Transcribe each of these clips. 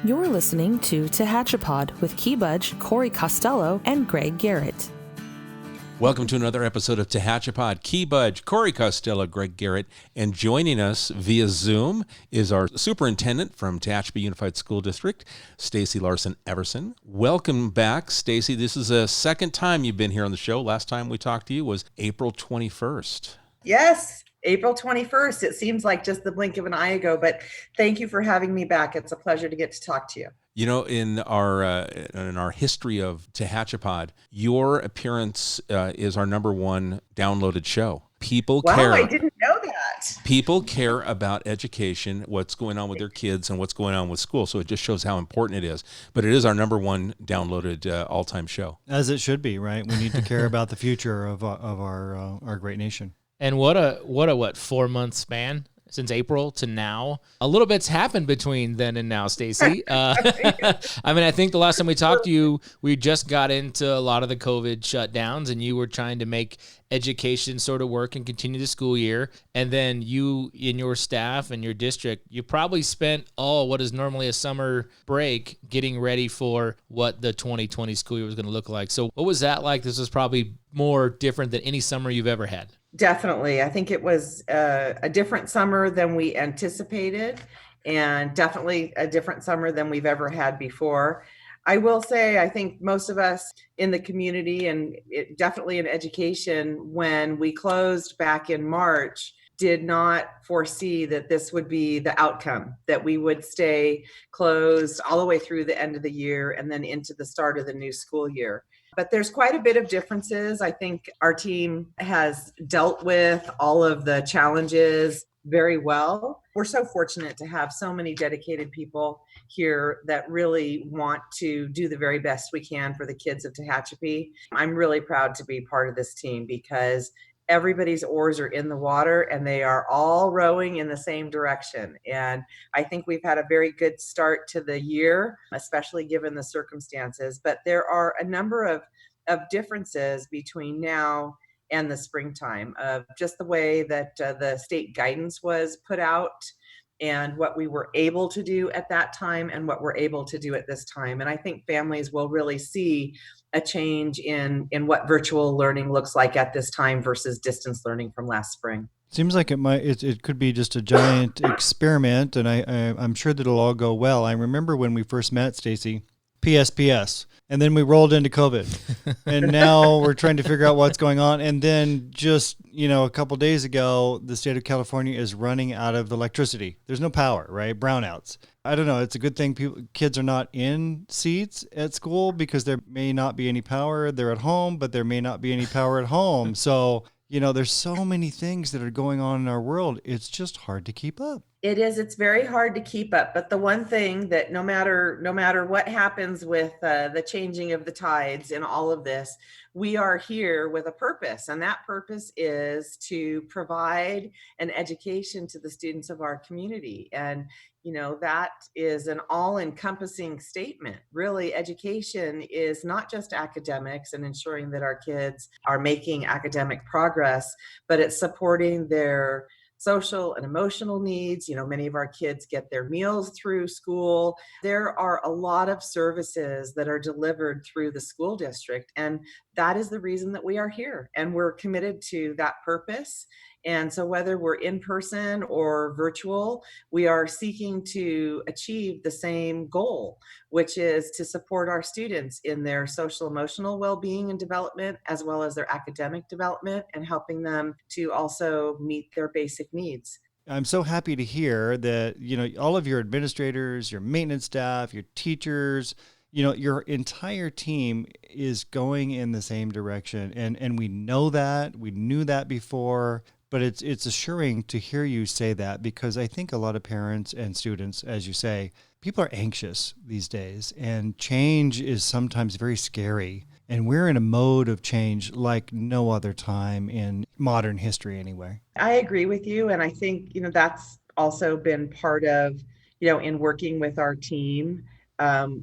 You're listening to Tehachapi with Key Budge, Corey Costello, and Greg Garrett. Welcome to another episode of Tehachapi. Key Budge, Corey Costello, Greg Garrett, and joining us via Zoom is our superintendent from Tehachapi Unified School District, Stacy Larson Everson. Welcome back, Stacy. This is the second time you've been here on the show. Last time we talked to you was April 21st. Yes, April 21st. It seems like just the blink of an eye ago, but thank you for having me back. It's a pleasure to get to talk to you. You know, in our history of Tehachapi, your appearance is our number one downloaded show. People care. Wow, I didn't know that. People care about education, what's going on with their kids, and what's going on with school. So it just shows how important it is. But it is our number one downloaded all-time show. As it should be, right? We need to care about the future of our great nation. And what a 4-month span since April to now. A little bit's happened between then and now, Stacy. I think the last time we talked to you, we just got into a lot of the COVID shutdowns, and you were trying to make education sort of work and continue the school year. And then you, in your staff and your district, you probably spent what is normally a summer break getting ready for what the 2020 school year was going to look like. So what was that like? This was probably more different than any summer you've ever had. Definitely. I think it was a different summer than we anticipated, and definitely a different summer than we've ever had before. I will say, I think most of us in the community, and definitely in education, when we closed back in March, did not foresee that this would be the outcome, that we would stay closed all the way through the end of the year and then into the start of the new school year. But there's quite a bit of differences. I think our team has dealt with all of the challenges very well. We're so fortunate to have so many dedicated people here that really want to do the very best we can for the kids of Tehachapi. I'm really proud to be part of this team because everybody's oars are in the water and they are all rowing in the same direction. And I think we've had a very good start to the year, especially given the circumstances. But there are a number of differences between now and the springtime of just the way that the state guidance was put out and what we were able to do at that time and what we're able to do at this time. And I think families will really see a change in what virtual learning looks like at this time versus distance learning from last spring. Seems like it could be just a giant experiment, and I'm sure that it'll all go well. I remember when we first met, Stacy, PSPS, and then we rolled into COVID, and now we're trying to figure out what's going on. And then just, a couple days ago, the state of California is running out of electricity. There's no power, right? Brownouts. I don't know. It's a good thing kids are not in seats at school because there may not be any power. They're at home, but there may not be any power at home. So, there's so many things that are going on in our world. It's just hard to keep up. It is. It's very hard to keep up. But the one thing that no matter what happens with the changing of the tides in all of this, we are here with a purpose. And that purpose is to provide an education to the students of our community. And that is an all-encompassing statement. Really, education is not just academics and ensuring that our kids are making academic progress, but it's supporting their social and emotional needs. Many of our kids get their meals through school. There are a lot of services that are delivered through the school district, and that is the reason that we are here. And we're committed to that purpose. And so whether we're in person or virtual, we are seeking to achieve the same goal, which is to support our students in their social emotional well-being and development, as well as their academic development, and helping them to also meet their basic needs. I'm so happy to hear that, all of your administrators, your maintenance staff, your teachers, your entire team is going in the same direction. And we know that. We knew that before. But it's assuring to hear you say that, because I think a lot of parents and students, as you say, people are anxious these days, and change is sometimes very scary. And we're in a mode of change like no other time in modern history anyway. I agree with you. And I think, that's also been part of, in working with our team,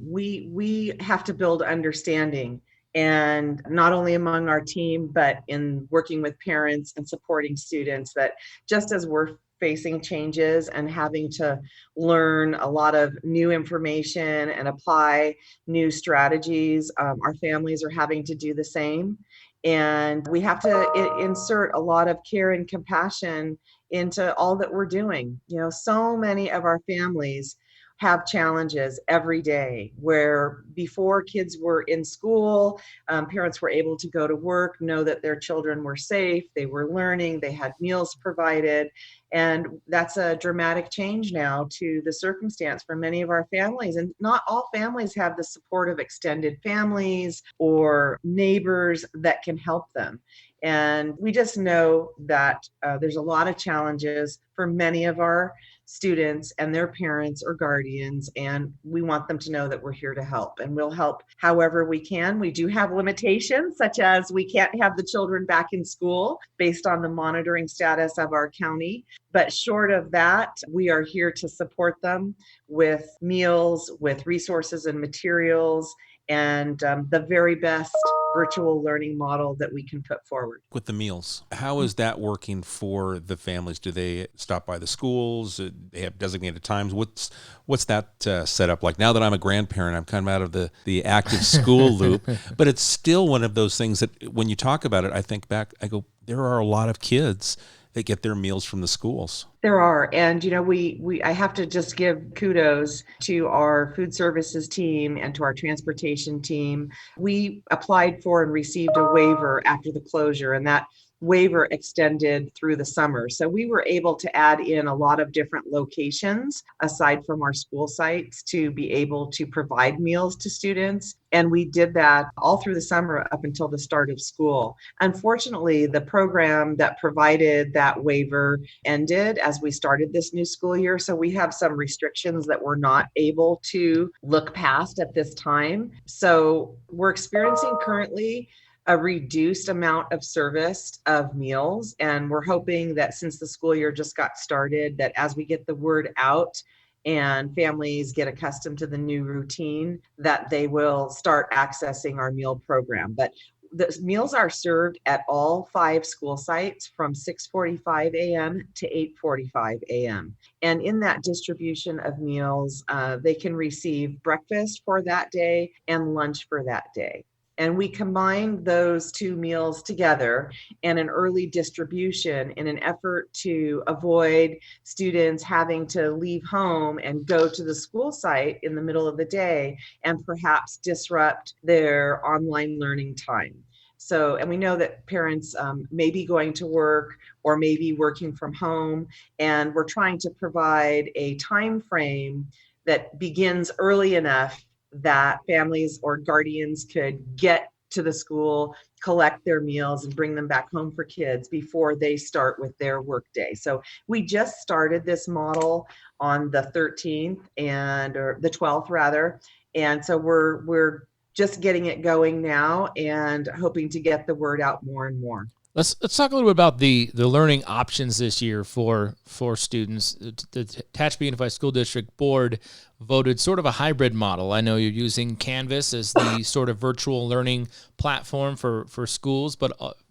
we have to build understanding. And not only among our team, but in working with parents and supporting students, that just as we're facing changes and having to learn a lot of new information and apply new strategies. Our families are having to do the same. And we have to insert a lot of care and compassion into all that we're doing. So many of our families have challenges every day where before kids were in school, parents were able to go to work, know that their children were safe, they were learning, they had meals provided. And that's a dramatic change now to the circumstance for many of our families. And not all families have the support of extended families or neighbors that can help them. And we just know that there's a lot of challenges for many of our students and their parents or guardians, and we want them to know that we're here to help, and we'll help however we can. We do have limitations, such as we can't have the children back in school based on the monitoring status of our county. But short of that, we are here to support them with meals, with resources and materials, and the very best virtual learning model that we can put forward. With the meals, how is that working for the families? Do they stop by the schools? They have designated times? What's that set up like? Now that I'm a grandparent, I'm kind of out of the active school loop, but it's still one of those things that when you talk about it, I think back, I go, there are a lot of kids that get their meals from the schools. There are. And, I have to just give kudos to our food services team and to our transportation team. We applied for and received a waiver after the closure, and that waiver extended through the summer. So we were able to add in a lot of different locations aside from our school sites to be able to provide meals to students. And we did that all through the summer up until the start of school. Unfortunately, the program that provided that waiver ended as we started this new school year. So we have some restrictions that we're not able to look past at this time. So we're experiencing currently a reduced amount of service of meals. And we're hoping that since the school year just got started, that as we get the word out and families get accustomed to the new routine, that they will start accessing our meal program. But the meals are served at all 5 school sites from 6:45 a.m. to 8:45 a.m. And in that distribution of meals, they can receive breakfast for that day and lunch for that day. And we combine those 2 meals together in an early distribution in an effort to avoid students having to leave home and go to the school site in the middle of the day and perhaps disrupt their online learning time. So, and we know that parents may be going to work or maybe working from home, and we're trying to provide a time frame that begins early enough that families or guardians could get to the school, collect their meals, and bring them back home for kids before they start with their work day. So we just started this model on the 13th or the 12th rather. And so we're just getting it going now and hoping to get the word out more and more. Let's talk a little bit about the learning options this year for students. The Tehachapi Unified School District Board voted sort of a hybrid model. I know you're using Canvas as the sort of virtual learning platform for schools, but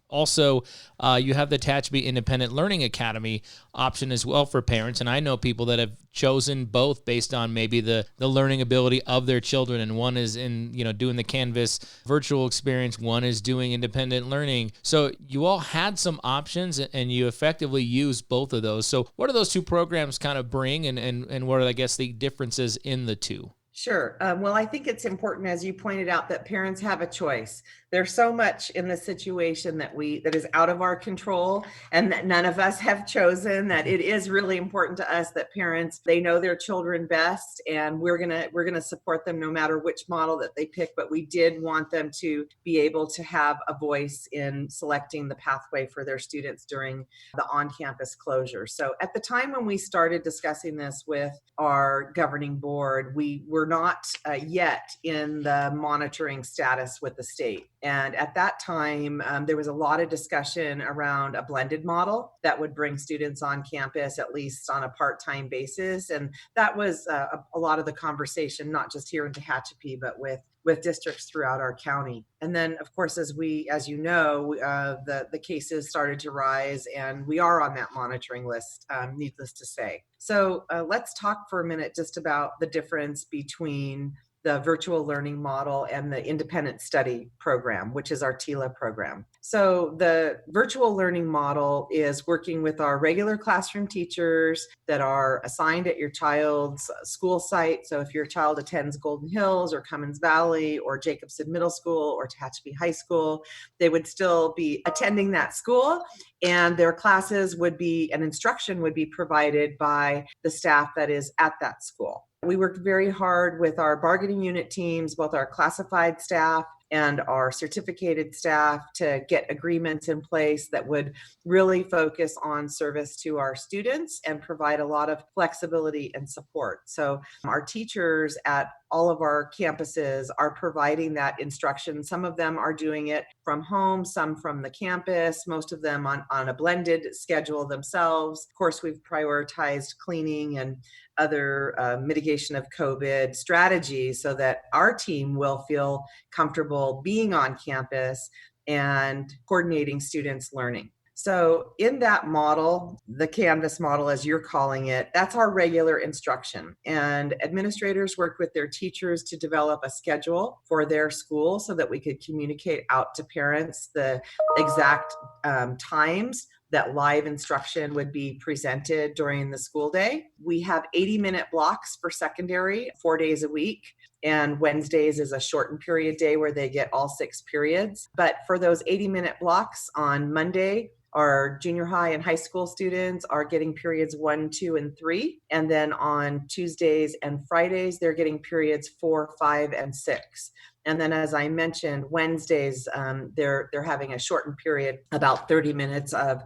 also you have the Tehachapi Independent Learning Academy option as well for parents. And I know people that have chosen both based on maybe the learning ability of their children. And one is in, doing the Canvas virtual experience. One is doing independent learning. So you all had some options and you effectively used both of those. So what do those 2 programs kind of bring and what are, I guess, the differences in the 2? Sure. Well, I think it's important, as you pointed out, that parents have a choice. There's so much in the situation that is out of our control and that none of us have chosen, that it is really important to us that parents, they know their children best, and we're going to support them no matter which model that they pick. But we did want them to be able to have a voice in selecting the pathway for their students during the on-campus closure. So at the time when we started discussing this with our governing board, we were not yet in the monitoring status with the state. And at that time, there was a lot of discussion around a blended model that would bring students on campus, at least on a part-time basis. And that was a lot of the conversation, not just here in Tehachapi, but with districts throughout our county. And then, of course, as you know, the cases started to rise, and we are on that monitoring list, needless to say. So let's talk for a minute just about the difference between the virtual learning model and the independent study program, which is our TILA program. So the virtual learning model is working with our regular classroom teachers that are assigned at your child's school site. So if your child attends Golden Hills or Cummins Valley or Jacobson Middle School or Tehachapi High School, they would still be attending that school, and their classes would be, and instruction would be provided by the staff that is at that school. We worked very hard with our bargaining unit teams, both our classified staff and our certificated staff, to get agreements in place that would really focus on service to our students and provide a lot of flexibility and support. So our teachers at all of our campuses are providing that instruction. Some of them are doing it from home, some from the campus, most of them on a blended schedule themselves. Of course, we've prioritized cleaning and other mitigation of COVID strategies so that our team will feel comfortable being on campus and coordinating students' learning. So in that model, the Canvas model, as you're calling it, that's our regular instruction. And administrators worked with their teachers to develop a schedule for their school so that we could communicate out to parents the exact times that live instruction would be presented during the school day. We have 80-minute blocks for secondary, 4 days a week. And Wednesdays is a shortened period day where they get all 6 periods. But for those 80-minute blocks on Monday, our junior high and high school students are getting periods 1, 2, and 3. And then on Tuesdays and Fridays, they're getting periods 4, 5, and 6. And then, as I mentioned, Wednesdays, they're having a shortened period, about 30 minutes of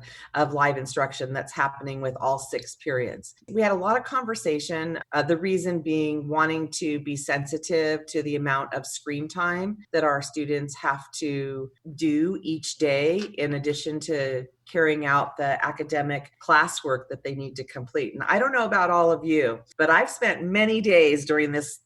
live instruction that's happening with all 6 periods. We had a lot of conversation, the reason being wanting to be sensitive to the amount of screen time that our students have to do each day, in addition to carrying out the academic classwork that they need to complete. And I don't know about all of you, but I've spent many days during this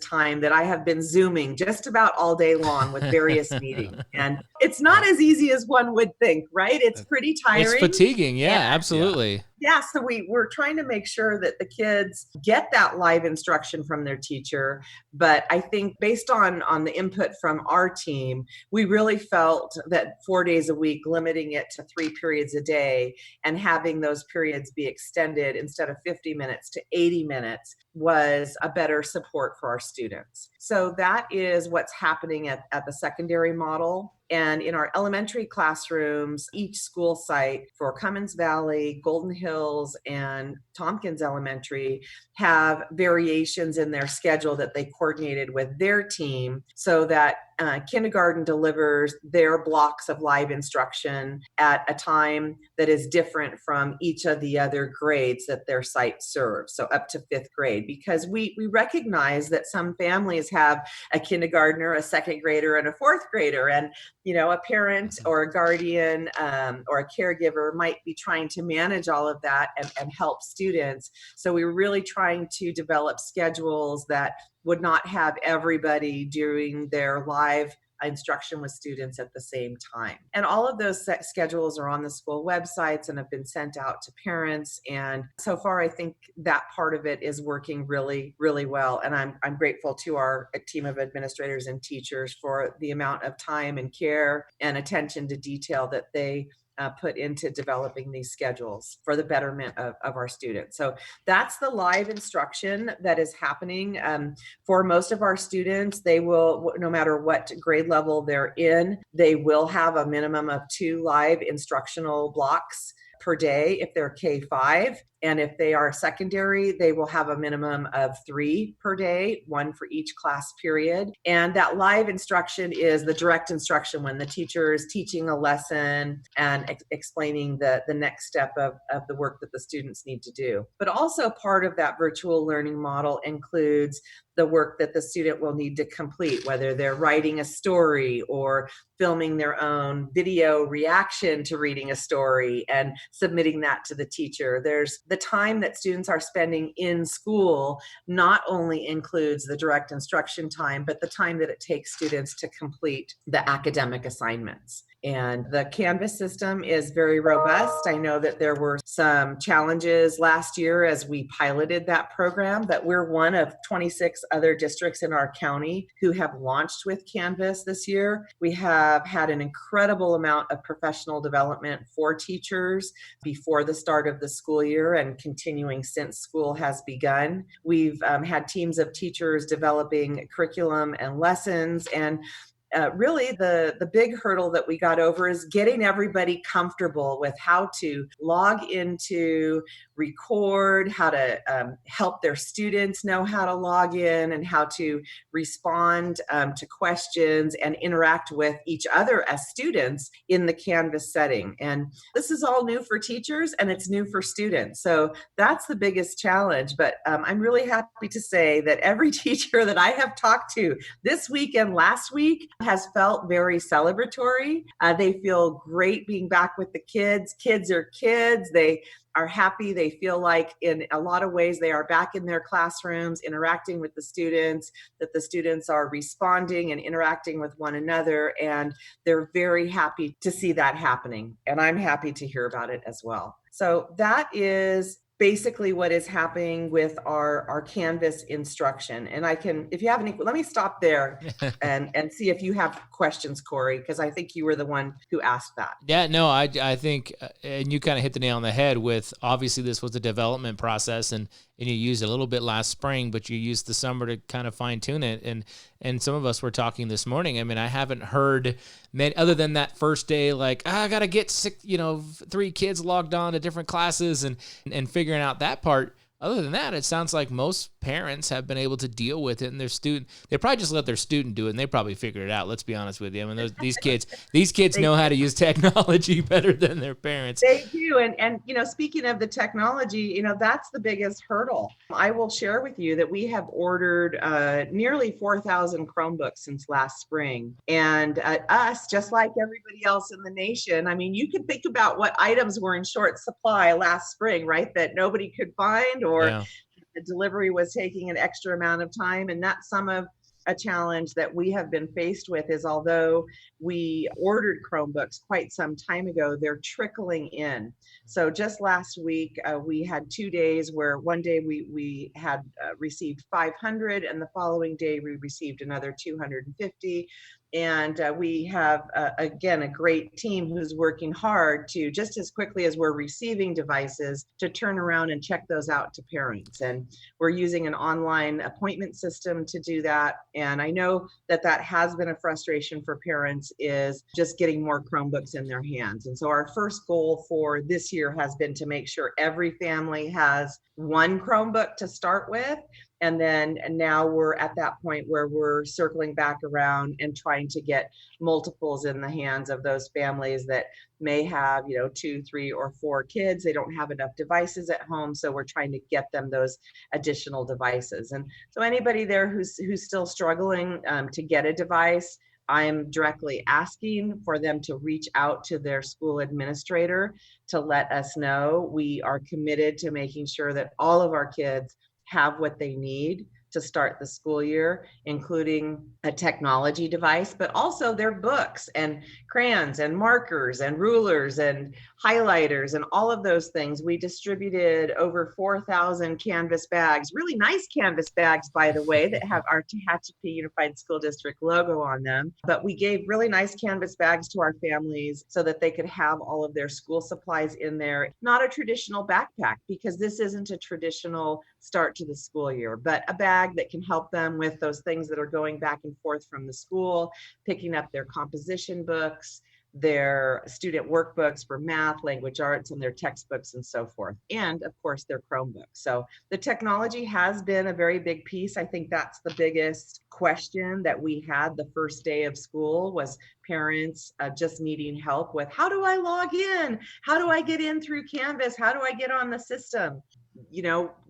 time that I have been Zooming just about all day long with various meetings. And it's not as easy as one would think, right? It's pretty tiring. It's fatiguing. Yeah, absolutely. Yeah, so we're trying to make sure that the kids get that live instruction from their teacher. But I think based on the input from our team, we really felt that 4 days a week, limiting it to 3 periods a day and having those periods be extended instead of 50 minutes to 80 minutes was a better support for our students. So that is what's happening at the secondary model. And in our elementary classrooms, each school site for Cummins Valley, Golden Hills, and Tompkins Elementary have variations in their schedule that they coordinated with their team so that kindergarten delivers their blocks of live instruction at a time that is different from each of the other grades that their site serves, so up to 5th grade, because we recognize that some families have a kindergartner, a 2nd grader, and a 4th grader, and a parent or a guardian or a caregiver might be trying to manage all of that and help students. So we were really trying to develop schedules that would not have everybody doing their live instruction with students at the same time. And all of those schedules are on the school websites and have been sent out to parents. And so far, I think that part of it is working really, really well. And I'm grateful to our team of administrators and teachers for the amount of time and care and attention to detail that they put into developing these schedules for the betterment of our students. So that's the live instruction that is happening. For most of our students, they will, no matter what grade level they're in, they will have a minimum of 2 live instructional blocks per day if they're K-5. And if they are secondary, they will have a minimum of 3 per day, 1 for each class period. And that live instruction is the direct instruction when the teacher is teaching a lesson and explaining the next step of the work that the students need to do. But also part of that virtual learning model includes the work that the student will need to complete, whether they're writing a story or filming their own video reaction to reading a story and submitting that to the teacher. There's the time that students are spending in school not only includes the direct instruction time, but the time that it takes students to complete the academic assignments. And the Canvas system is very robust. I know that there were some challenges last year as we piloted that program, but we're one of 26 other districts in our county who have launched with Canvas this year. We have had an incredible amount of professional development for teachers before the start of the school year and continuing since school has begun. We've had teams of teachers developing curriculum and lessons, and really the big hurdle that we got over is getting everybody comfortable with how to log into, record, how to help their students know how to log in and how to respond to questions and interact with each other as students in the Canvas setting. And this is all new for teachers and it's new for students. So that's the biggest challenge. But I'm really happy to say that every teacher that I have talked to this week and last week has felt very celebratory. They feel great being back with the kids. Kids are kids. They are happy. They feel like in a lot of ways they are back in their classrooms, interacting with the students, that the students are responding and interacting with one another. And they're very happy to see that happening. And I'm happy to hear about it as well. So that is basically what is happening with our Canvas instruction. And I can, if you have any, let me stop there and see if you have questions, Corey, because I think you were the one who asked that. Yeah, no, I think, and you kind of hit the nail on the head with, obviously this was a development process and you used a little bit last spring, but you used the summer to kind of fine tune it. And some of us were talking this morning. I mean, I haven't heard many, other than that first day, like, I got to get 3 kids logged on to different classes and figuring out that part. Other than that, it sounds like most parents have been able to deal with it, and their student, they probably just let their student do it, and they probably figured it out. Let's be honest with you. I mean, these kids know how to use technology better than their parents. They do, and speaking of the technology, that's the biggest hurdle. I will share with you that we have ordered nearly 4,000 Chromebooks since last spring, and us, just like everybody else in the nation. I mean, you can think about what items were in short supply last spring, right? That nobody could find, or the delivery was taking an extra amount of time. And that's some of a challenge that we have been faced with is, although we ordered Chromebooks quite some time ago, they're trickling in. So just last week, we had 2 days where one day we had received 500 and the following day we received another 250. And we have, again, a great team who's working hard to, just as quickly as we're receiving devices, to turn around and check those out to parents. And we're using an online appointment system to do that. And I know that has been a frustration for parents, is just getting more Chromebooks in their hands. And so our first goal for this year has been to make sure every family has one Chromebook to start with. And now we're at that point where we're circling back around and trying to get multiples in the hands of those families that may have, 2, 3, or 4 kids. They don't have enough devices at home. So we're trying to get them those additional devices. And so anybody there who's still struggling to get a device, I'm directly asking for them to reach out to their school administrator to let us know. We are committed to making sure that all of our kids have what they need to start the school year, including a technology device, but also their books and crayons and markers and rulers and highlighters and all of those things. We distributed over 4,000 Canvas bags, really nice Canvas bags, by the way, that have our Tehachapi Unified School District logo on them. But we gave really nice Canvas bags to our families so that they could have all of their school supplies in there. Not a traditional backpack, because this isn't a traditional start to the school year, but a bag that can help them with those things that are going back and forth from the school, picking up their composition books, their student workbooks for math, language arts, and their textbooks and so forth. And of course, their Chromebooks. So the technology has been a very big piece. I think that's the biggest question that we had the first day of school was parents just needing help with, how do I log in? How do I get in through Canvas? How do I get on the system?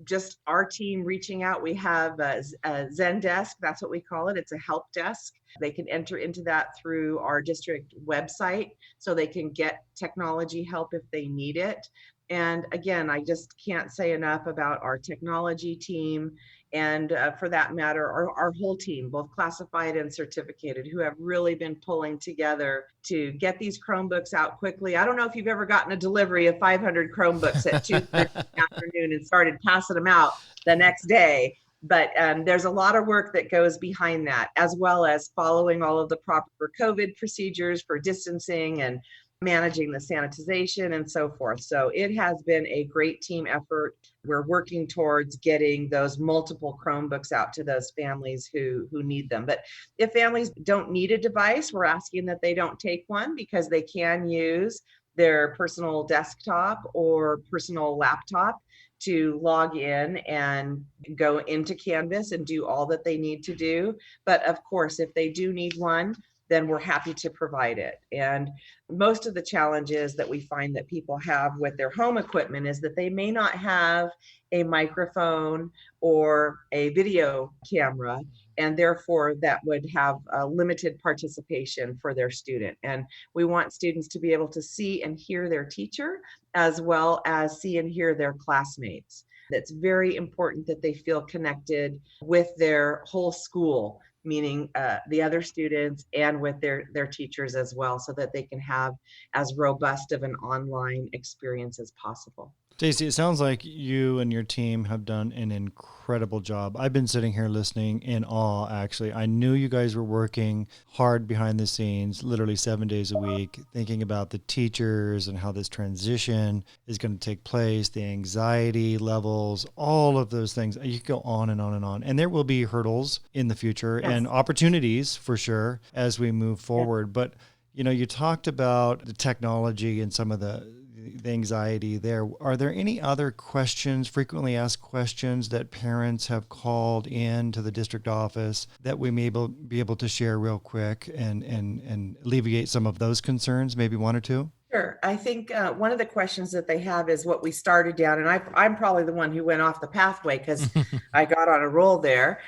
Just our team reaching out. We have a Zendesk, that's what we call it. It's a help desk. They can enter into that through our district website so they can get technology help if they need it. And again, I just can't say enough about our technology team and for that matter, our whole team, both classified and certificated, who have really been pulling together to get these Chromebooks out quickly. I don't know if you've ever gotten a delivery of 500 Chromebooks at 2:30 in the afternoon and started passing them out the next day. But there's a lot of work that goes behind that, as well as following all of the proper COVID procedures for distancing and managing the sanitization and so forth. So it has been a great team effort. We're working towards getting those multiple Chromebooks out to those families who need them. But if families don't need a device, we're asking that they don't take one because they can use their personal desktop or personal laptop to log in and go into Canvas and do all that they need to do. But of course, if they do need one, then we're happy to provide it. And most of the challenges that we find that people have with their home equipment is that they may not have a microphone or a video camera, and therefore that would have a limited participation for their student. And we want students to be able to see and hear their teacher as well as see and hear their classmates. It's very important that they feel connected with their whole school, meaning the other students and with their teachers as well, so that they can have as robust of an online experience as possible. Stacey, it sounds like you and your team have done an incredible job. I've been sitting here listening in awe, actually. I knew you guys were working hard behind the scenes, literally 7 days a week, thinking about the teachers and how this transition is going to take place, the anxiety levels, all of those things. You could go on and on and on. And there will be hurdles in the future and opportunities for sure as we move forward. But, you talked about the technology and some of the anxiety there. Are there any other questions, frequently asked questions that parents have called in to the district office that we may be able to share real quick and alleviate some of those concerns, maybe one or two? Sure. I think one of the questions that they have is what we started down, and I'm probably the one who went off the pathway because I got on a roll there.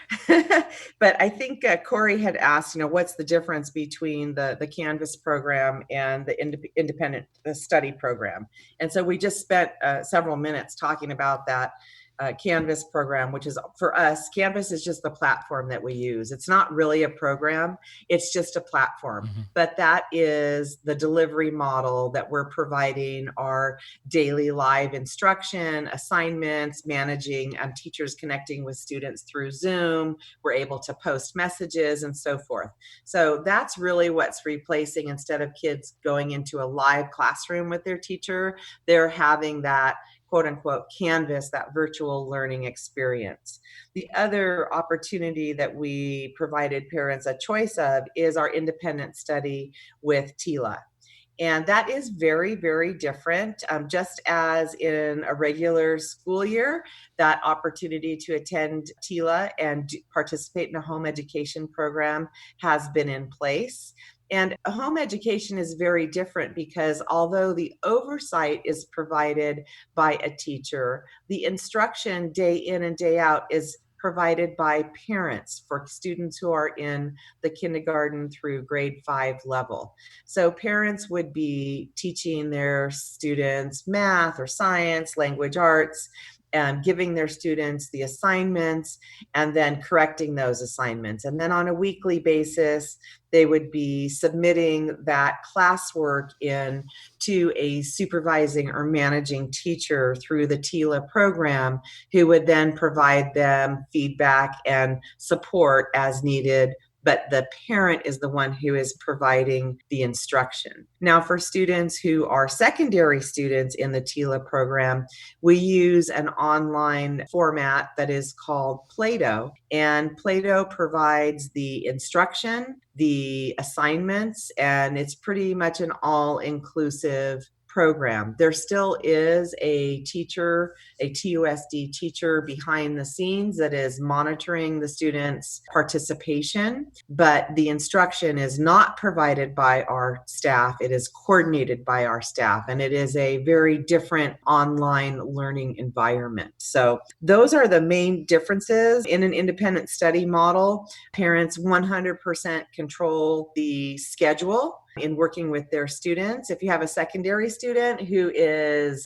But I think Corey had asked, what's the difference between the Canvas program and the independent study program? And so we just spent several minutes talking about that. Canvas program, which is for us, Canvas is just the platform that we use. It's not really a program, it's just a platform. Mm-hmm. But that is the delivery model that we're providing our daily live instruction, assignments, managing teachers connecting with students through Zoom. We're able to post messages and so forth. So that's really what's replacing, instead of kids going into a live classroom with their teacher, they're having that quote unquote Canvas, that virtual learning experience. The other opportunity that we provided parents a choice of is our independent study with TILA. And that is very, very different. Just as in a regular school year, that opportunity to attend TILA and participate in a home education program has been in place. And home education is very different because although the oversight is provided by a teacher, the instruction day in and day out is provided by parents for students who are in the kindergarten through grade 5 level. So parents would be teaching their students math or science, language arts, and giving their students the assignments and then correcting those assignments. And then on a weekly basis, they would be submitting that classwork in to a supervising or managing teacher through the TILA program, who would then provide them feedback and support as needed but the parent is the one who is providing the instruction. Now, for students who are secondary students in the TILA program, we use an online format that is called Play-Doh, and Play-Doh provides the instruction, the assignments, and it's pretty much an all-inclusive program. There still is a teacher, a TUSD teacher behind the scenes that is monitoring the students' participation, but the instruction is not provided by our staff. It is coordinated by our staff, and it is a very different online learning environment. So those are the main differences. In an independent study model, parents 100% control the schedule in working with their students. If you have a secondary student who is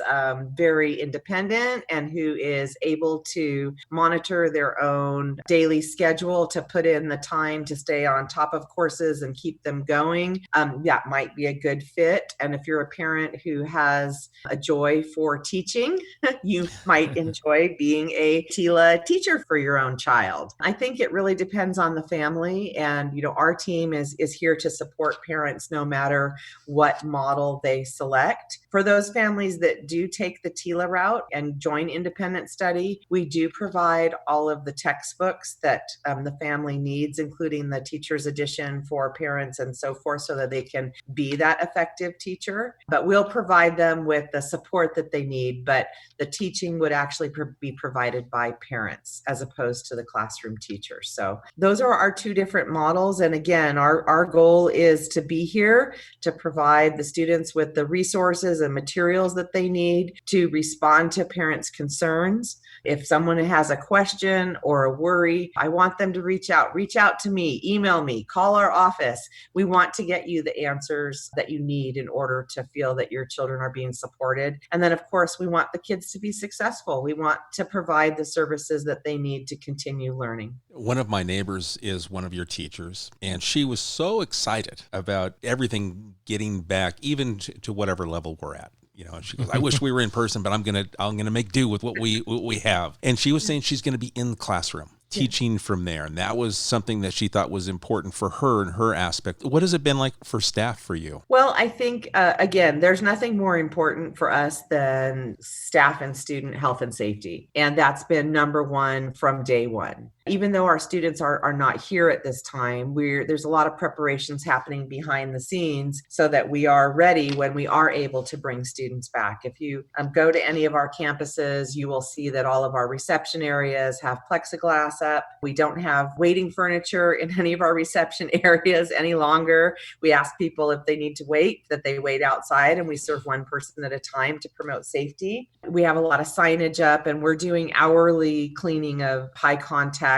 very independent and who is able to monitor their own daily schedule to put in the time to stay on top of courses and keep them going, that might be a good fit. And if you're a parent who has a joy for teaching, you might enjoy being a TILA teacher for your own child. I think it really depends on the family, and our team is here to support parents no matter what model they select. For those families that do take the TILA route and join independent study, we do provide all of the textbooks that the family needs, including the teacher's edition for parents and so forth, so that they can be that effective teacher. But we'll provide them with the support that they need, but the teaching would actually be provided by parents as opposed to the classroom teacher. So those are our two different models. And again, our goal is to be here to provide the students with the resources and materials that they need to respond to parents' concerns. If someone has a question or a worry, I want them to reach out to me, email me, call our office. We want to get you the answers that you need in order to feel that your children are being supported. And then, of course, we want the kids to be successful. We want to provide the services that they need to continue learning. One of my neighbors is one of your teachers, and she was so excited about everything getting back, even to whatever level we're at. And she goes, I wish we were in person, but I'm gonna make do with what we have. And she was saying she's gonna be in the classroom teaching from there. And that was something that she thought was important for her and her aspect. What has it been like for staff for you? Well, I think, again, there's nothing more important for us than staff and student health and safety. And that's been number one from day one. Even though our students are not here at this time, there's a lot of preparations happening behind the scenes so that we are ready when we are able to bring students back. If you go to any of our campuses, you will see that all of our reception areas have plexiglass up. We don't have waiting furniture in any of our reception areas any longer. We ask people if they need to wait, that they wait outside, and we serve one person at a time to promote safety. We have a lot of signage up, and we're doing hourly cleaning of high contact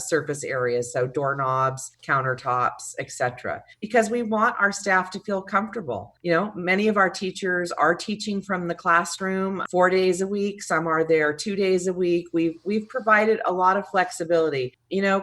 surface areas, so doorknobs, countertops, etc., because we want our staff to feel comfortable. Many of our teachers are teaching from the classroom 4 days a week. Some are there 2 days a week. We've provided a lot of flexibility.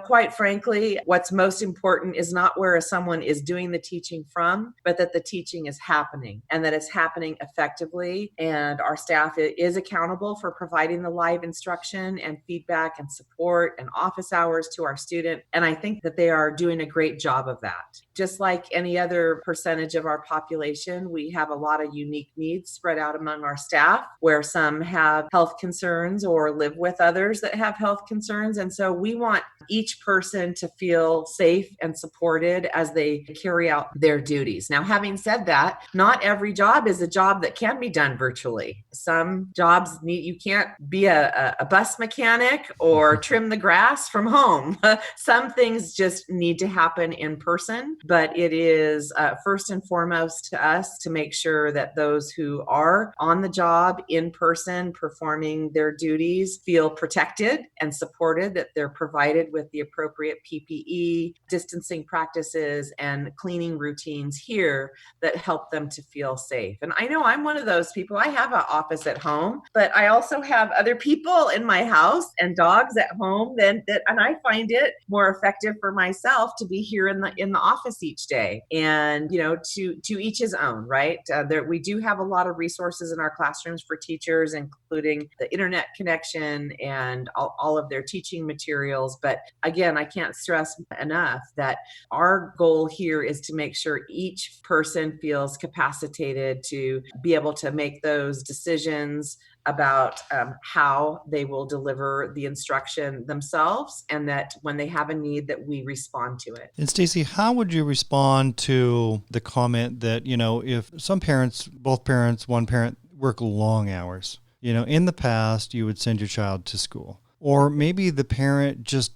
Quite frankly, what's most important is not where someone is doing the teaching from, but that the teaching is happening and that it's happening effectively. And our staff is accountable for providing the live instruction and feedback and support and office hours to our student. And I think that they are doing a great job of that. Just like any other percentage of our population, we have a lot of unique needs spread out among our staff, where some have health concerns or live with others that have health concerns. And so we want each person to feel safe and supported as they carry out their duties. Now, having said that, not every job is a job that can be done virtually. Some jobs you can't be a bus mechanic or trim the grass from home. Some things just need to happen in person, but it is first and foremost to us to make sure that those who are on the job in person performing their duties feel protected and supported, that they're provided with the appropriate PPE, distancing practices, and cleaning routines here that help them to feel safe. And I know I'm one of those people. I have an office at home, but I also have other people in my house and dogs at home and I find it more effective for myself to be here in the office each day. And to each his own, right? We do have a lot of resources in our classrooms for teachers, including the internet connection and all of their teaching materials. But again, I can't stress enough that our goal here is to make sure each person feels capacitated to be able to make those decisions about how they will deliver the instruction themselves, and that when they have a need that we respond to it. And Stacy, how would you respond to the comment that, if some parents, both parents, one parent work long hours, in the past you would send your child to school, or maybe the parent just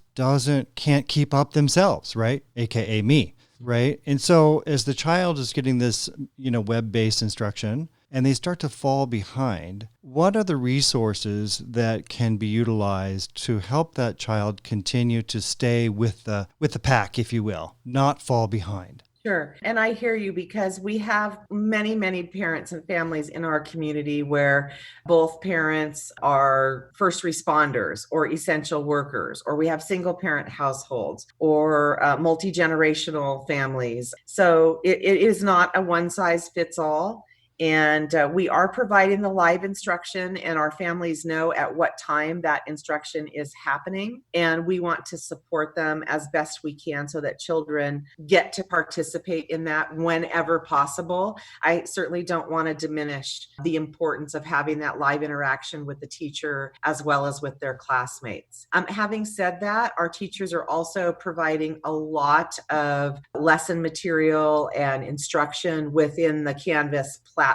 can't keep up themselves, right? AKA me, right? And so as the child is getting this, web-based instruction, and they start to fall behind, what are the resources that can be utilized to help that child continue to stay with the pack, if you will, not fall behind? Sure. And I hear you, because we have many, many parents and families in our community where both parents are first responders or essential workers, or we have single parent households or multi-generational families. So it is not a one size fits all. And we are providing the live instruction, and our families know at what time that instruction is happening. And we want to support them as best we can so that children get to participate in that whenever possible. I certainly don't want to diminish the importance of having that live interaction with the teacher as well as with their classmates. Having said that, our teachers are also providing a lot of lesson material and instruction within the Canvas platform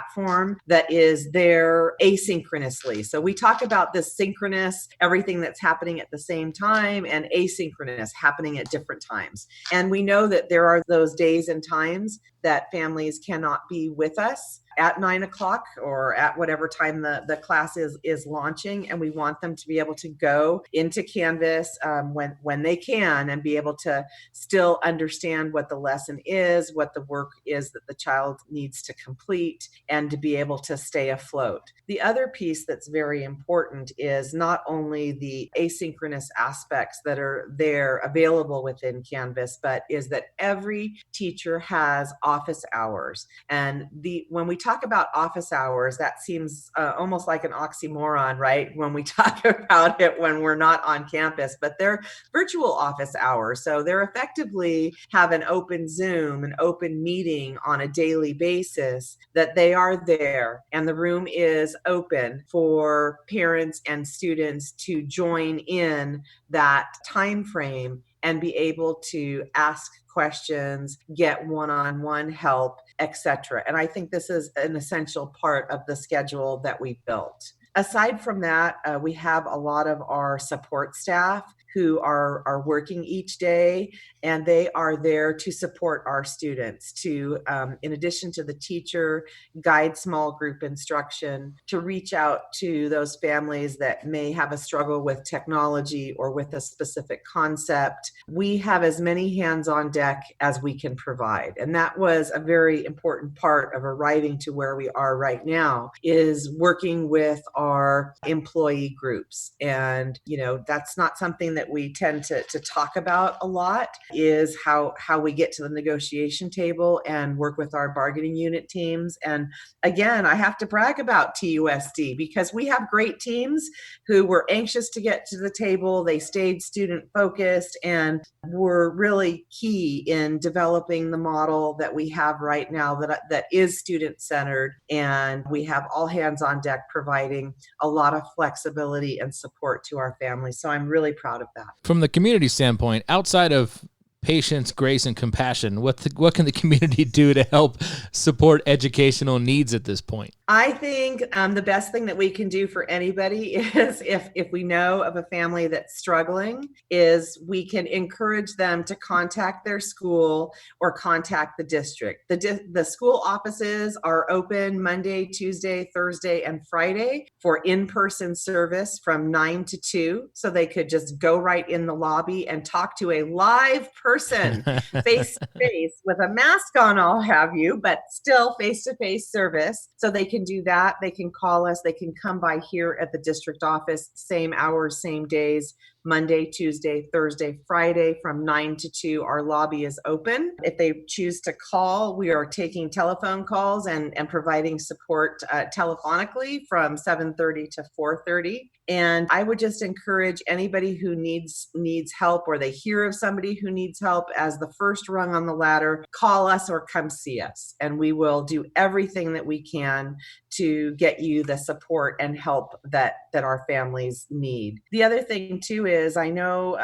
that is there asynchronously. So we talk about this synchronous, everything that's happening at the same time, and asynchronous, happening at different times. And we know that there are those days and times that families cannot be with us at 9 o'clock or at whatever time the class is launching. And we want them to be able to go into Canvas when they can, and be able to still understand what the lesson is, what the work is that the child needs to complete, and to be able to stay afloat. The other piece that's very important is not only the asynchronous aspects that are there available within Canvas, but is that every teacher has office hours. And when we talk about office hours, that seems almost like an oxymoron, right? When we talk about it when we're not on campus, but they're virtual office hours. So they're effectively have an open Zoom, an open meeting on a daily basis, that they are there and the room is open for parents and students to join in that time frame and be able to ask questions, get one-on-one help, etc. And I think this is an essential part of the schedule that we built. Aside from that, we have a lot of our support staff who are working each day, and they are there to support our students, to, in addition to the teacher, guide small group instruction, to reach out to those families that may have a struggle with technology or with a specific concept. We have as many hands on deck as we can provide. And that was a very important part of arriving to where we are right now, is working with our employee groups. And, that's not something that we tend to talk about a lot, is how we get to the negotiation table and work with our bargaining unit teams. And again, I have to brag about TUSD, because we have great teams who were anxious to get to the table. They stayed student focused and were really key in developing the model that we have right now that is student centered. And we have all hands on deck providing a lot of flexibility and support to our families. So I'm really proud of that. From the community standpoint, outside of patience, grace, and compassion, what can the community do to help support educational needs at this point? I think the best thing that we can do for anybody is, if we know of a family that's struggling, is we can encourage them to contact their school or contact the district. The school offices are open Monday, Tuesday, Thursday, and Friday for in-person service from 9 to 2. So they could just go right in the lobby and talk to a live person face to face with a mask on, all have you, but still face-to-face service. So they can do that. They can call us. They can come by here at the district office, same hours, same days, Monday, Tuesday, Thursday, Friday from 9 to 2. Our lobby is open. If they choose to call, we are taking telephone calls and providing support telephonically from 7:30 to 4:30. And I would just encourage anybody who needs help, or they hear of somebody who needs help, as the first rung on the ladder, call us or come see us. And we will do everything that we can to get you the support and help that our families need. The other thing too is, I know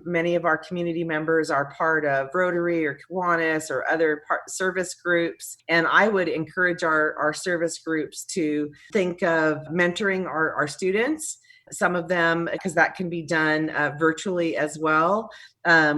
many of our community members are part of Rotary or Kiwanis or other service groups. And I would encourage our service groups to think of mentoring our students. Some of them, because that can be done virtually as well.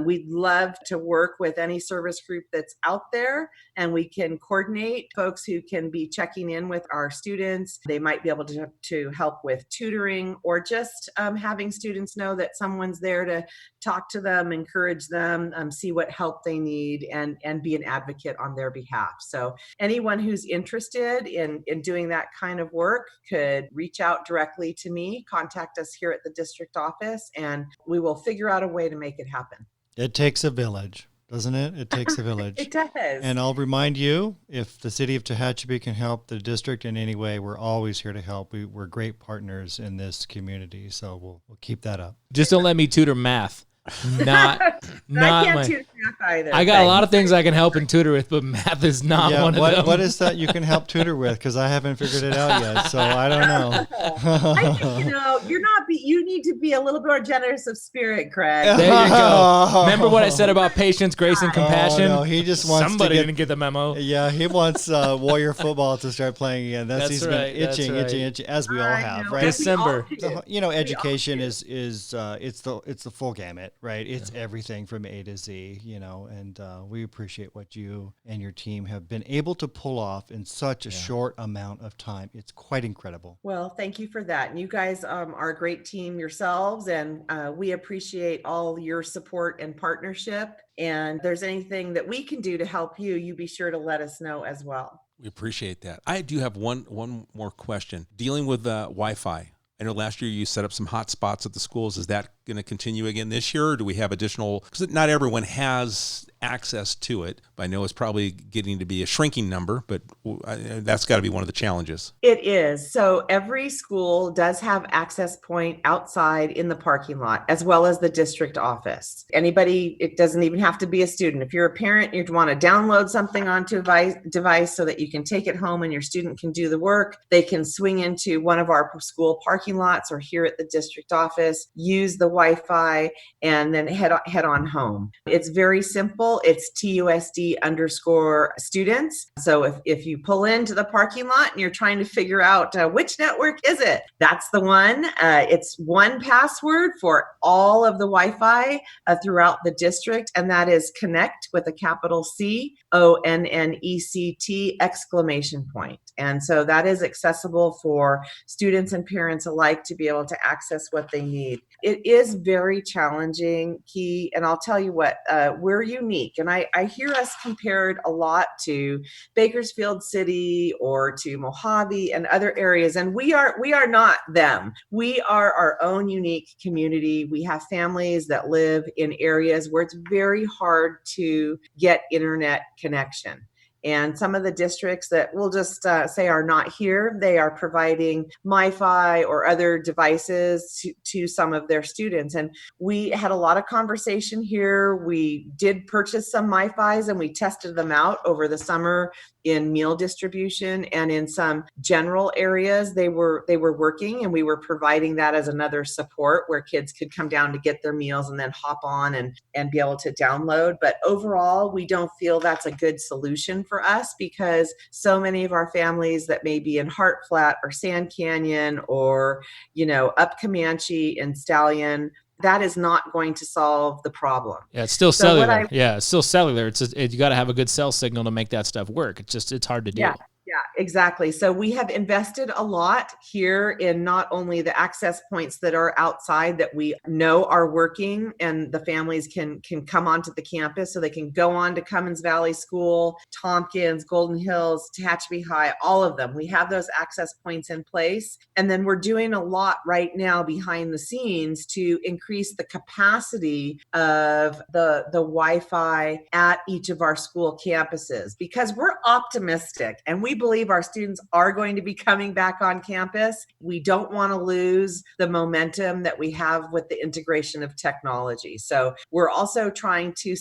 We'd love to work with any service group that's out there, and we can coordinate folks who can be checking in with our students. They might be able to help with tutoring, or just having students know that someone's there to talk to them, encourage them, see what help they need, and be an advocate on their behalf. So anyone who's interested in doing that kind of work could reach out directly to me, contact us here at the district office, and we will figure out a way to make it happen. It takes a village, doesn't it? It takes a village. It does. And I'll remind you, if the city of Tehachapi can help the district in any way, we're always here to help. We're great partners in this community, so we'll keep that up. Just don't let me tutor math. Not I can't tutor math either. I got a lot of things I can help and tutor with, but math is not one of them. What is that you can help tutor with? Because I haven't figured it out yet, so I don't know. I think, you need to be a little more generous of spirit, Craig. There you go. Remember what I said about patience, grace, and compassion? Oh, no, he just wants Somebody didn't get the memo. Yeah, he wants Warrior football to start playing again. He's right, been itching, as we all have, right? December. Education is it's the full gamut, right? It's everything from A to Z, and we appreciate what you and your team have been able to pull off in such a short amount of time. It's quite incredible. Well, thank you for that. And you guys are a great team yourselves, and we appreciate all your support and partnership. And if there's anything that we can do to help you, you be sure to let us know as well. We appreciate that. I do have one more question. Dealing with Wi-Fi. I know last year you set up some hot spots at the schools. Is that going to continue again this year, or do we have additional? Because not everyone has access to it. I know it's probably getting to be a shrinking number, but that's got to be one of the challenges. It is. So every school does have access point outside in the parking lot, as well as the district office. Anybody, it doesn't even have to be a student. If you're a parent, you'd want to download something onto a device so that you can take it home and your student can do the work. They can swing into one of our school parking lots or here at the district office, use the Wi-Fi, and then head on home. It's very simple. It's TUSD_students. So if you pull into the parking lot and you're trying to figure out which network is it, that's the one. It's one password for all of the Wi-Fi throughout the district, and that is connect with a capital CONNECT ! And so that is accessible for students and parents alike to be able to access what they need. It is very challenging, Key, and I'll tell you what, we're unique. And I hear us compared a lot to Bakersfield City or to Mojave and other areas, and we are not them. We are our own unique community. We have families that live in areas where it's very hard to get internet connection. And some of the districts that we'll just say are not here, they are providing MiFi or other devices to some of their students. And we had a lot of conversation here. We did purchase some MiFis and we tested them out over the summer in meal distribution, and in some general areas they were working, and we were providing that as another support where kids could come down to get their meals and then hop on and be able to download. But overall, we don't feel that's a good solution for us, because so many of our families that may be in Hart Flat or Sand Canyon or up Comanche and Stallion, that is not going to solve the problem. Yeah, it's still cellular. It's still cellular. You got to have a good cell signal to make that stuff work. It's hard to do. Yeah, exactly. So we have invested a lot here in not only the access points that are outside that we know are working and the families can come onto the campus, so they can go on to Cummins Valley School, Tompkins, Golden Hills, Tehachapi High, all of them. We have those access points in place. And then we're doing a lot right now behind the scenes to increase the capacity of the Wi-Fi at each of our school campuses, because we're optimistic and we believe our students are going to be coming back on campus. We don't want to lose the momentum that we have with the integration of technology. So we're also trying to,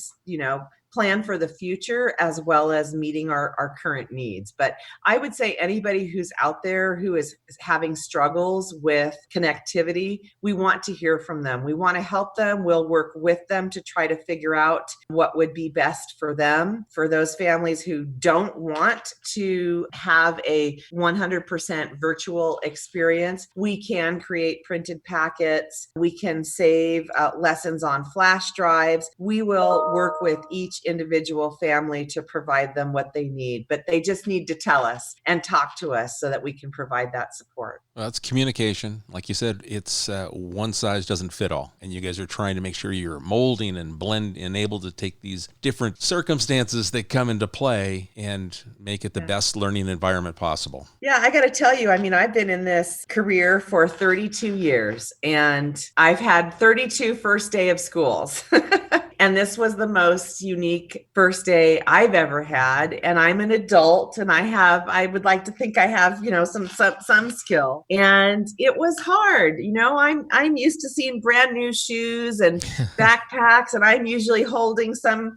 plan for the future as well as meeting our current needs. But I would say anybody who's out there who is having struggles with connectivity, we want to hear from them. We want to help them. We'll work with them to try to figure out what would be best for them. For those families who don't want to have a 100% virtual experience, we can create printed packets. We can save lessons on flash drives. We will work with each individual family to provide them what they need, but they just need to tell us and talk to us so that we can provide that support. Well, it's communication. Like you said, it's one size doesn't fit all. And you guys are trying to make sure you're molding and blend and able to take these different circumstances that come into play and make it the best learning environment possible. Yeah, I got to tell you, I've been in this career for 32 years and I've had 32 first day of schools. And this was the most unique first day I've ever had. And I'm an adult and I would like to think I have, some skill. And it was hard. I'm used to seeing brand new shoes and backpacks, and I'm usually holding some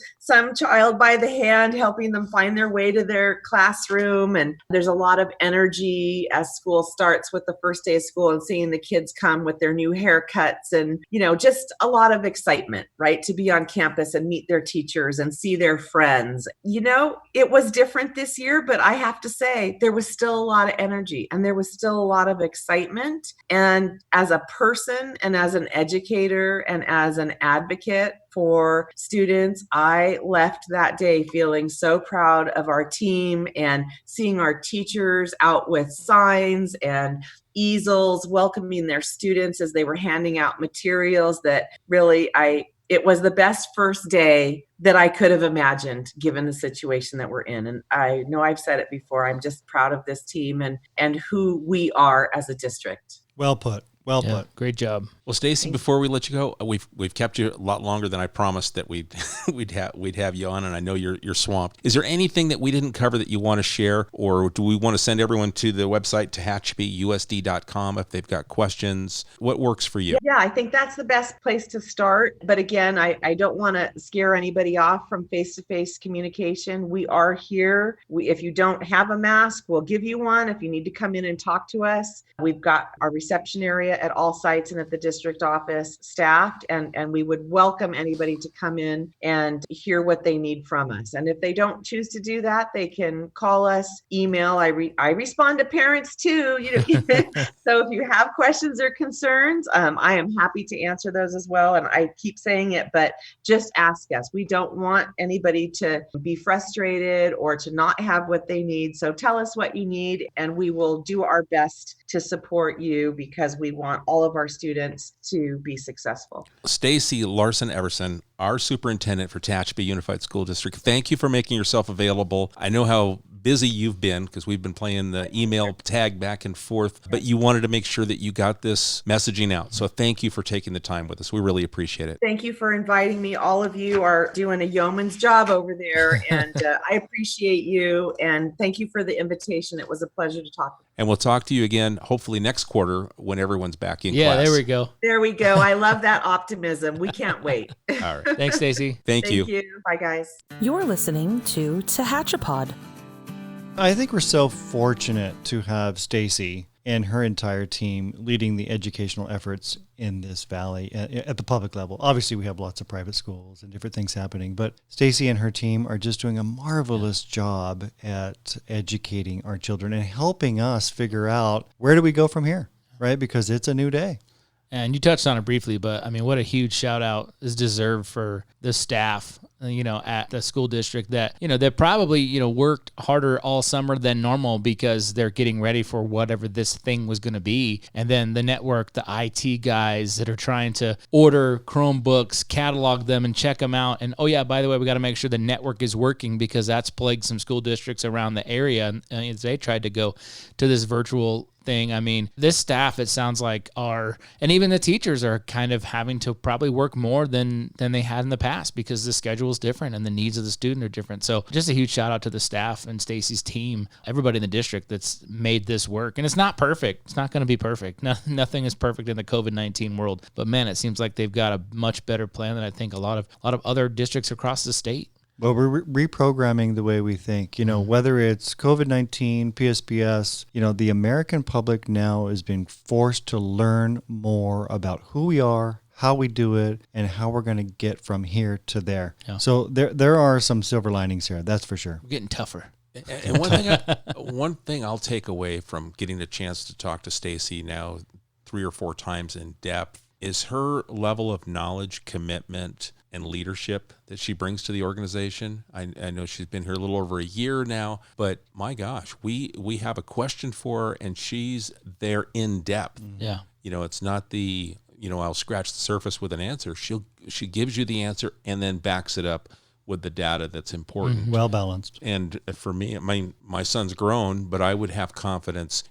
child by the hand, helping them find their way to their classroom. And there's a lot of energy as school starts with the first day of school and seeing the kids come with their new haircuts and, just a lot of excitement, right? To be on campus and meet their teachers and see their friends. It was different this year, but I have to say there was still a lot of energy and there was still a lot of excitement. And as a person and as an educator and as an advocate for students, I left that day feeling so proud of our team and seeing our teachers out with signs and easels welcoming their students as they were handing out materials that really it was the best first day that I could have imagined given the situation that we're in. And I know I've said it before, I'm just proud of this team and who we are as a district. Well put. Well put. Great job. Well, Stacy, before we let you go, we've kept you a lot longer than I promised that we'd have you on, and I know you're swamped. Is there anything that we didn't cover that you want to share, or do we want to send everyone to the website tehachapiusd.com if they've got questions? What works for you? Yeah, I think that's the best place to start. But again, I don't want to scare anybody off from face-to-face communication. We are here. If you don't have a mask, we'll give you one. If you need to come in and talk to us, we've got our reception area at all sites and at the district office staffed, and we would welcome anybody to come in and hear what they need from us. And if they don't choose to do that, they can call us, email. I respond to parents too. So if you have questions or concerns, I am happy to answer those as well. And I keep saying it, but just ask us. We don't want anybody to be frustrated or to not have what they need. So tell us what you need, and we will do our best to support you, because we want all of our students to be successful. Stacy Larson-Everson, our superintendent for Tehachapi Unified School District, thank you for making yourself available. I know how busy you've been because we've been playing the email tag back and forth, but you wanted to make sure that you got this messaging out. So thank you for taking the time with us. We really appreciate it. Thank you for inviting me. All of you are doing a yeoman's job over there, and I appreciate you, and thank you for the invitation. It was a pleasure to talk with you. And we'll talk to you again, hopefully next quarter when everyone's back in class. Yeah, there we go. There we go. I love that optimism. We can't wait. All right. Thanks, Stacy. Thank you. Bye, guys. You're listening to Tehachapod. I think we're so fortunate to have Stacy and her entire team leading the educational efforts in this valley at the public level. Obviously, we have lots of private schools and different things happening, but Stacy and her team are just doing a marvelous job at educating our children and helping us figure out where do we go from here, right? Because it's a new day. And you touched on it briefly, but I mean, what a huge shout out is deserved for the staff at the school district that, they probably, worked harder all summer than normal because they're getting ready for whatever this thing was going to be. And then the network, the IT guys that are trying to order Chromebooks, catalog them and check them out. And, oh yeah, by the way, we got to make sure the network is working because that's plagued some school districts around the area. And as they tried to go to this virtual thing. I mean, this staff, it sounds like and even the teachers are kind of having to probably work more than they had in the past because the schedule is different and the needs of the student are different. So just a huge shout out to the staff and Stacy's team, everybody in the district that's made this work. And it's not perfect. It's not going to be perfect. Nothing is perfect in the COVID-19 world, but man, it seems like they've got a much better plan than I think a lot of other districts across the state. Well, we're reprogramming the way we think, whether it's COVID-19, PSPS, the American public now is being forced to learn more about who we are, how we do it, and how we're going to get from here to there. Yeah. So there are some silver linings here. That's for sure. We're getting tougher. And one thing I'll take away from getting a chance to talk to Stacy now 3 or 4 times in depth is her level of knowledge, commitment, and leadership that she brings to the organization. I know she's been here a little over a year now, but my gosh, we have a question for her and she's there in depth. Yeah. It's not the, I'll scratch the surface with an answer. She gives you the answer and then backs it up with the data that's important. Well balanced. And for me, my son's grown, but I would have confidence,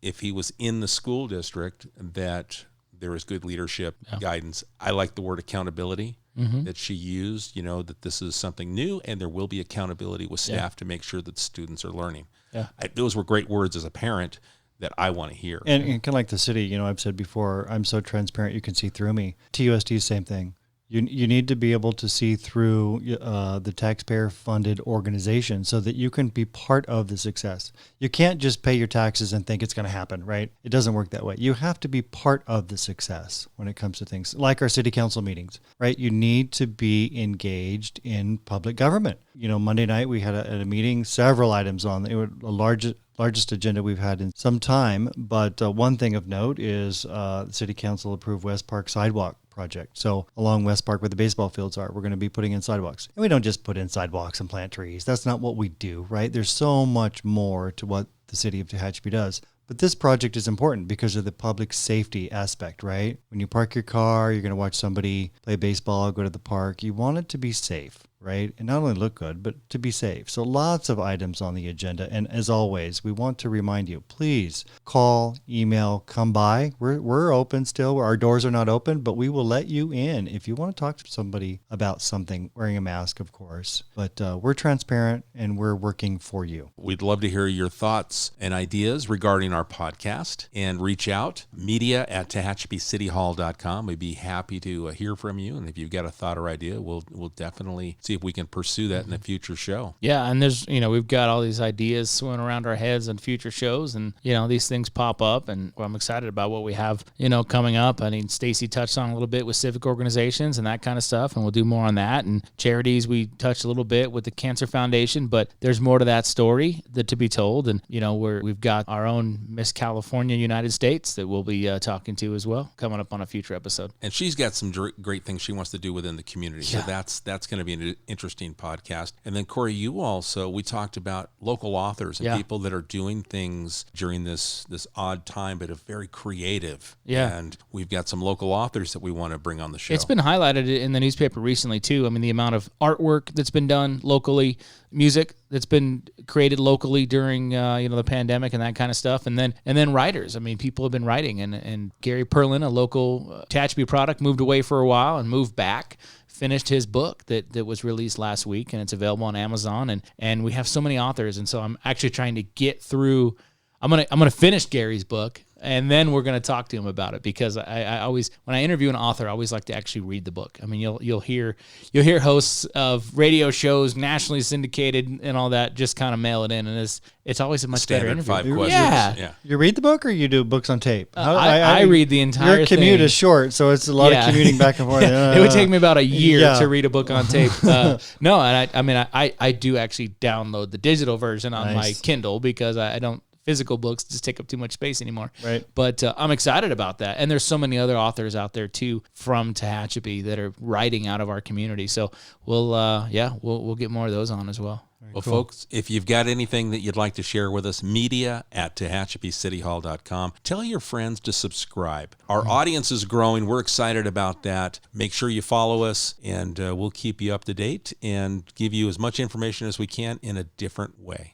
if he was in the school district, that there is good leadership, guidance. I like the word accountability that she used, that this is something new and there will be accountability with staff to make sure that students are learning. Yeah. Those were great words as a parent that I want to hear. And kind of like the city, I've said before, I'm so transparent you can see through me. TUSD, same thing. You need to be able to see through the taxpayer-funded organization so that you can be part of the success. You can't just pay your taxes and think it's going to happen, right? It doesn't work that way. You have to be part of the success when it comes to things like our city council meetings, right? You need to be engaged in public government. Monday night we had a meeting, several items on it. Was the largest agenda we've had in some time. But one thing of note is the city council approved West Park sidewalk project. So along West Park where the baseball fields are, we're going to be putting in sidewalks. And we don't just put in sidewalks and plant trees. That's not what we do, right? There's so much more to what the city of Tehachapi does. But this project is important because of the public safety aspect, right? When you park your car, you're going to watch somebody play baseball, go to the park. You want it to be safe, right? And not only look good, but to be safe. So lots of items on the agenda. And as always, we want to remind you, please call, email, come by. We're open still. Our doors are not open, but we will let you in if you want to talk to somebody about something, wearing a mask, of course. But we're transparent and we're working for you. We'd love to hear your thoughts and ideas regarding our podcast and reach out, media@TehachapiCityHall.com. We'd be happy to hear from you. And if you've got a thought or idea, we'll definitely see if we can pursue that in a future show. Yeah, and there's, we've got all these ideas swimming around our heads in future shows, and, these things pop up, and I'm excited about what we have, coming up. I mean, Stacy touched on a little bit with civic organizations and that kind of stuff, and we'll do more on that. And charities, we touched a little bit with the Cancer Foundation, but there's more to that story to be told. And, we've got our own Miss California United States that we'll be talking to as well, coming up on a future episode. And she's got some great things she wants to do within the community. Yeah. So that's going to be an interesting podcast. And then Corey, we talked about local authors and people that are doing things during this odd time, but are very creative. Yeah. And we've got some local authors that we want to bring on the show. It's been highlighted in the newspaper recently too. I mean, the amount of artwork that's been done locally, music that's been created locally during the pandemic and that kind of stuff, and then writers. I mean, people have been writing, and Gary Perlin, a local Tehachapi product, moved away for a while and moved back, finished his book that was released last week, and it's available on Amazon, and we have so many authors, and so I'm actually trying to get through. I'm gonna finish Gary's book, and then we're gonna talk to him about it, because I always, when I interview an author, I always like to actually read the book. I mean, you'll hear hosts of radio shows, nationally syndicated and all that, just kind of mail it in, and it's always a much better interview. 5 questions. Yeah. You read the book, or you do books on tape? I read the entire Your commute thing. is short, so it's a lot of commuting back and forth. It would take me about a year to read a book on tape. No, and I do actually download the digital version on my Kindle, because I don't physical books just take up too much space anymore. Right. But I'm excited about that. And there's so many other authors out there too from Tehachapi that are writing out of our community. So we'll get more of those on as well. Well, folks, if you've got anything that you'd like to share with us, media@tehachapicityhall.com. Tell your friends to subscribe. Our audience is growing. We're excited about that. Make sure you follow us, and we'll keep you up to date and give you as much information as we can in a different way.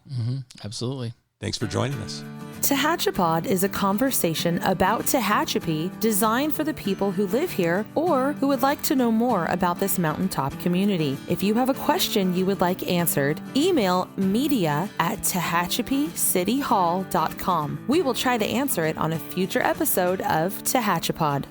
Absolutely. Thanks for joining us. Tehachapod is a conversation about Tehachapi designed for the people who live here or who would like to know more about this mountaintop community. If you have a question you would like answered, email media@tehachapicityhall.com. We will try to answer it on a future episode of Tehachapod.